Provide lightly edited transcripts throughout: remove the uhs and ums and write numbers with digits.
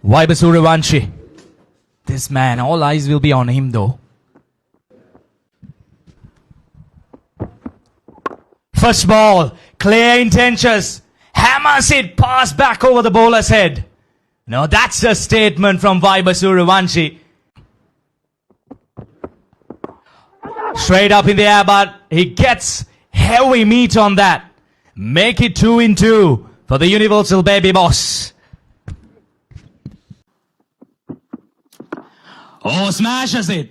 Vaibhav Sooryavanshi. This man, all eyes will be on him though. First ball, clear intentions. Hammers it, pass back over the bowler's head. Now that's a statement from Vaibhav Sooryavanshi. Straight up in the air, but he gets heavy meat on that. Make it 2-2 for the Universal Baby Boss. Oh, smashes it.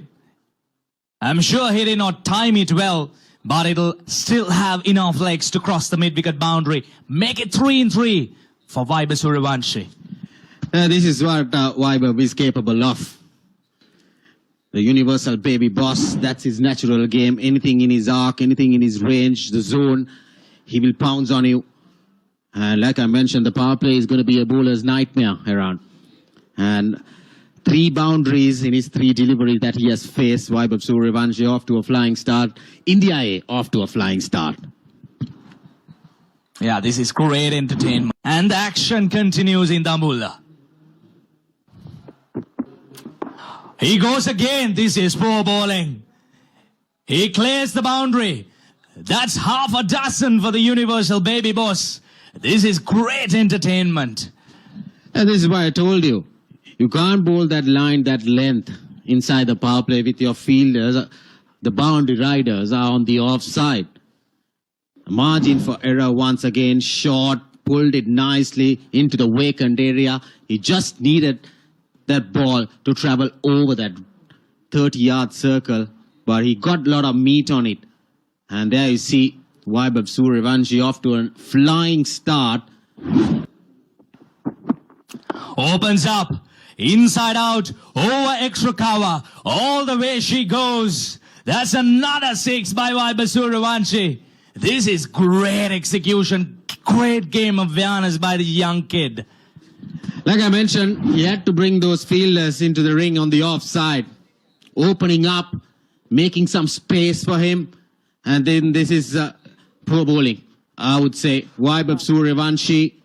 I'm sure he did not time it well, but it'll still have enough legs to cross the mid-wicket boundary. Make it 3-3 for Vaibhav Sooryavanshi. This is what Vaibhav is capable of. The Universal Baby Boss, that's his natural game. Anything in his arc, anything in his range, the zone, he will pounce on you. And like I mentioned, the power play is going to be a bowler's nightmare around. And 3 boundaries in his 3 deliveries that he has faced. Vaibhav Sooryavanshi off to a flying start. India A off to a flying start. Yeah, this is great entertainment. And the action continues in Dambulla. He goes again. This is poor bowling. He clears the boundary. That's half a dozen for the Universal Baby Boss. This is great entertainment. And this is why I told you. You can't bowl that line, that length inside the power play with your fielders. The boundary riders are on the offside. Margin for error once again. Short, pulled it nicely into the vacant area. He just needed that ball to travel over that 30-yard circle, but he got a lot of meat on it. And there you see Vaibhav Sooryavanshi off to a flying start. Opens up, inside out, over extra cover, all the way she goes. That's another 6 by Vaibhav Sooryavanshi. This is great execution, great game of awareness by the young kid. Like I mentioned, he had to bring those fielders into the ring on the offside, opening up, making some space for him. And then this is poor bowling, I would say. Vaibhav Sooryavanshi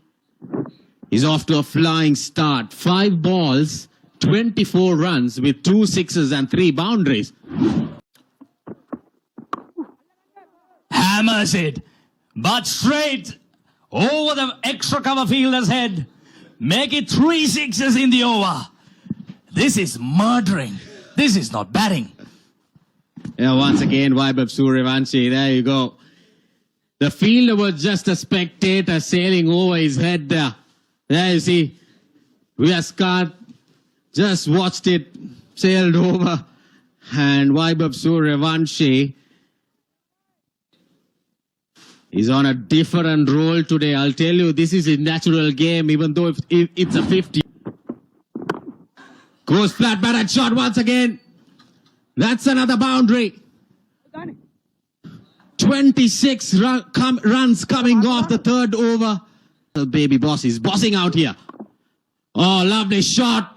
is off to a flying start. 5 balls, 24 runs with 2 sixes and 3 boundaries. Hammers it, but straight over the extra cover fielder's head. Make it 3 sixes in the over. This is murdering. This is not batting. Yeah, once again, Vaibhav Sooryavanshi, there you go. The fielder was just a spectator sailing over his head there. There you see, Vyaskat just watched it, sailed over. And Vaibhav Sooryavanshi is on a different role today. I'll tell you, this is a natural game, even though it's a 50. Goes flat batted shot once again. That's another boundary. 26 runs coming off the 3rd over. The Baby Boss is bossing out here. Oh, lovely shot.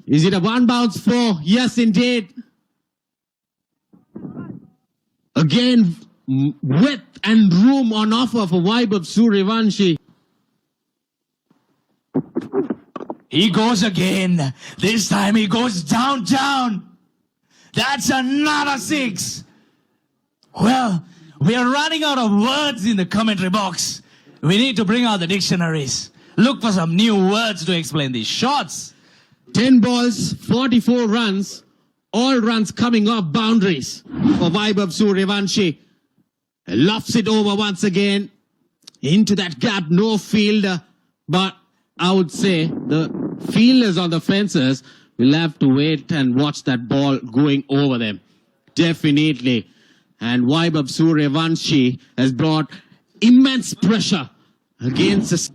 Is it a 1 bounce 4? Yes, indeed. Again, width and room on offer for Vaibhav Sooryavanshi. He goes again. This time he goes down. That's another 6. Well, we are running out of words in the commentary box. We need to bring out the dictionaries. Look for some new words to explain these shots. 10 balls, 44 runs. All runs coming off boundaries for Vaibhav Sooryavanshi. Lofts it over once again. Into that gap, no fielder. But I would say the fielders on the fences will have to wait and watch that ball going over them. Definitely. And Vaibhav Sooryavanshi has brought immense pressure against us.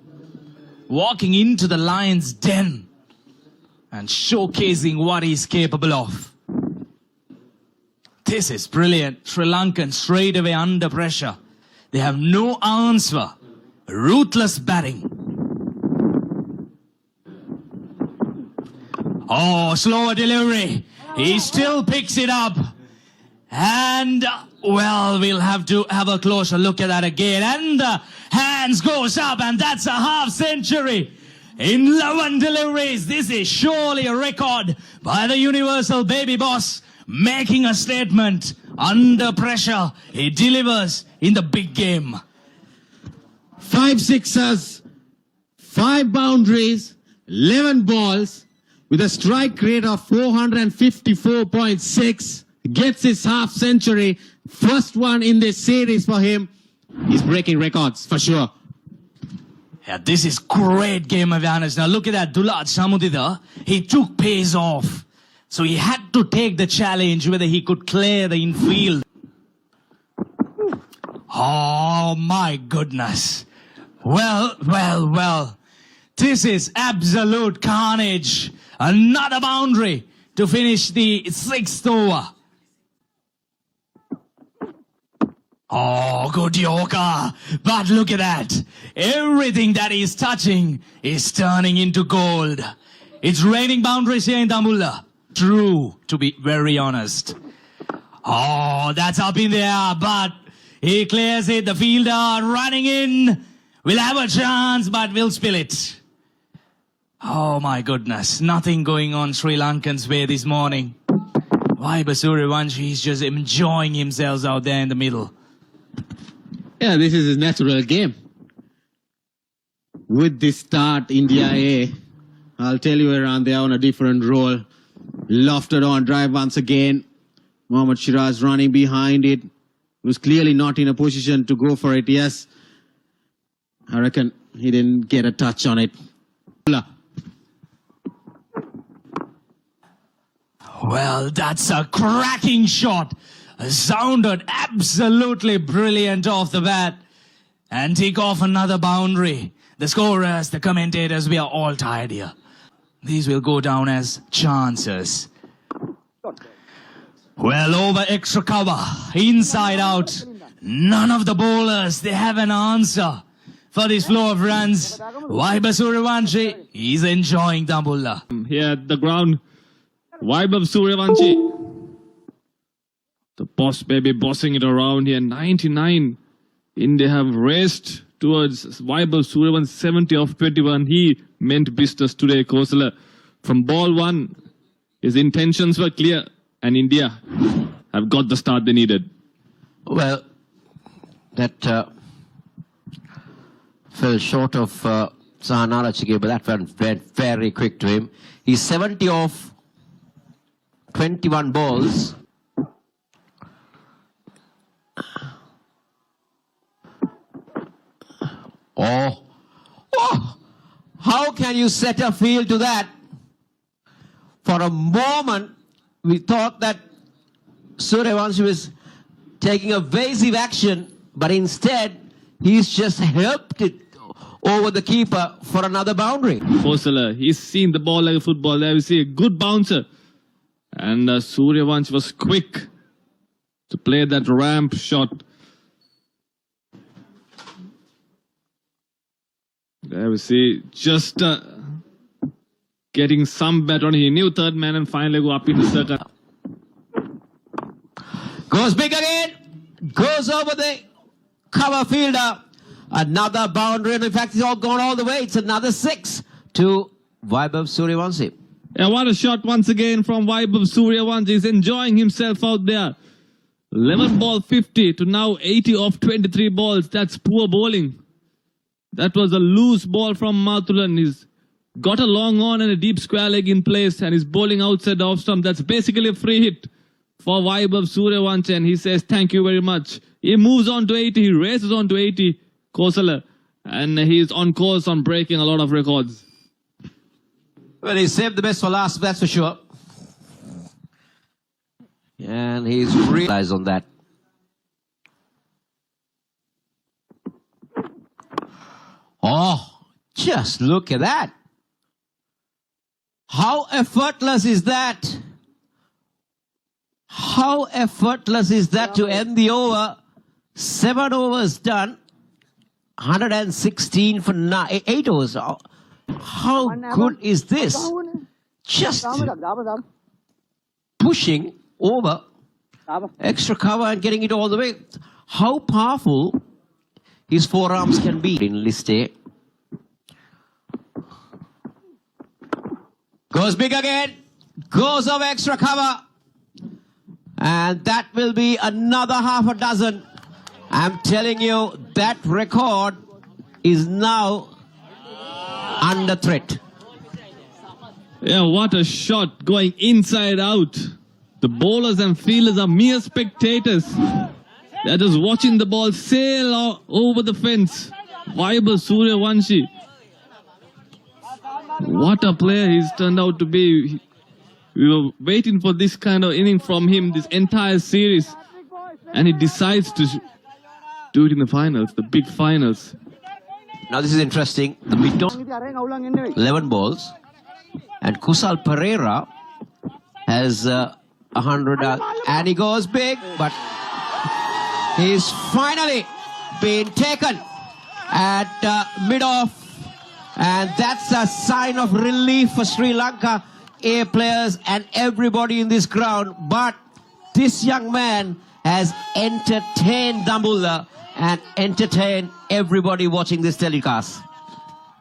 Walking into the lion's den and showcasing what he's capable of. This is brilliant. Sri Lankan straight away under pressure. They have no answer. Ruthless batting. Oh, slower delivery. He still picks it up. And, well, we'll have to have a closer look at that again. And the hands goes up, and that's a half century. in 11 deliveries. This is surely a record by the universal baby boss, making a statement. Under pressure, he delivers in the big game. 5 sixers, 5 boundaries, 11 balls, with a strike rate of 454.6. Gets his half century. First one in this series for him. He's breaking records for sure. Yeah, this is great game awareness. Now look at that, Dulad Samudida. He took pace off. So he had to take the challenge whether he could clear the infield. Oh my goodness. Well. This is absolute carnage. Another boundary to finish the 6th over. Oh, good yoga. But look at that. Everything that he's touching is turning into gold. It's raining boundaries here in Dambulla. True, to be very honest. Oh, that's up in the air, but he clears it. The fielder running in. We'll have a chance, but we'll spill it. Oh my goodness. Nothing going on Sri Lankan's way this morning. Vaibhav Sooryavanshi is just enjoying himself out there in the middle. Yeah, this is his natural game. With this start, India A, I'll tell you around there on a different role. Lofted on drive once again. Mohammad Shiraz running behind it. Was clearly not in a position to go for it. Yes, I reckon he didn't get a touch on it. Well, that's a cracking shot. Sounded absolutely brilliant off the bat. And take off another boundary. The scorers, the commentators, we are all tired here. These will go down as chances. Well, over extra cover, inside out. None of the bowlers, they have an answer for this flow of runs. Vaibhav Sooryavanshi, he's enjoying Dambulla. Here at the ground, Vaibhav Sooryavanshi. The boss baby bossing it around here. 99. India have raced towards Vaibhav Sooryavanshi 70 of 21. He meant business today, Kosala. From ball 1, his intentions were clear and India have got the start they needed. Well, that fell short of Sahanara Chige, but that went very quick to him. He's 70 of 21 balls. Oh, how can you set a field to that? For a moment, we thought that Sooryavanshi was taking evasive action, but instead, he's just helped it over the keeper for another boundary. Kosala, he's seen the ball like a football. There we see a good bouncer. And Sooryavanshi was quick to play that ramp shot. There we see just getting some bet on. He knew third man and finally go up in the circle. Goes big again. Goes over the cover fielder. Another boundary. And in fact, it's all gone all the way. It's another 6 to Vaibhav Sooryavanshi. Yeah, what a shot once again from Vaibhav Sooryavanshi. He's enjoying himself out there. 11 ball 50 to now 80 off 23 balls. That's poor bowling. That was a loose ball from Mathulan. He's got a long on and a deep square leg in place and he's bowling outside the off stump. That's basically a free hit for Vaibhav Sooryavanshi and he says thank you very much. He moves on to 80. He races on to 80. Kosala. And he's on course on breaking a lot of records. Well, he saved the best for last, that's for sure. And he's realized on that. Oh, just look at that. How effortless is that? How effortless is that to end the over? 7 overs done. 116 for 8 overs. How good is this? Just pushing over extra cover and getting it all the way. How powerful his forearms can be in list A. Goes big again. Goes over extra cover. And that will be another half a dozen. I'm telling you, that record is now under threat. Yeah, what a shot going inside out. The bowlers and fielders are mere spectators. They're just watching the ball sail over the fence. Vaibhav Sooryavanshi. What a player he's turned out to be. We were waiting for this kind of inning from him this entire series. And he decides to do it in the finals, the big finals. Now this is interesting. The mid-on 11 balls. And Kusal Pereira has 100 and he goes big, but he's finally been taken at mid-off. And that's a sign of relief for Sri Lanka A players and everybody in this ground. But this young man has entertained Dambulla and entertained everybody watching this telecast.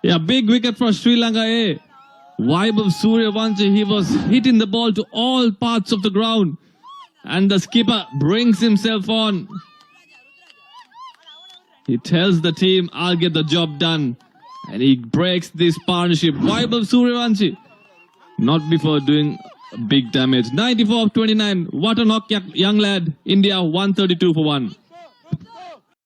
Yeah, big wicket for Sri Lanka A. Vaibhav Sooryavanshi, he was hitting the ball to all parts of the ground. And the skipper brings himself on. He tells the team, I'll get the job done. And he breaks this partnership. Vaibhav Sooryavanshi, not before doing big damage. 94 of 29. What a knock, young lad. India 132 for 1.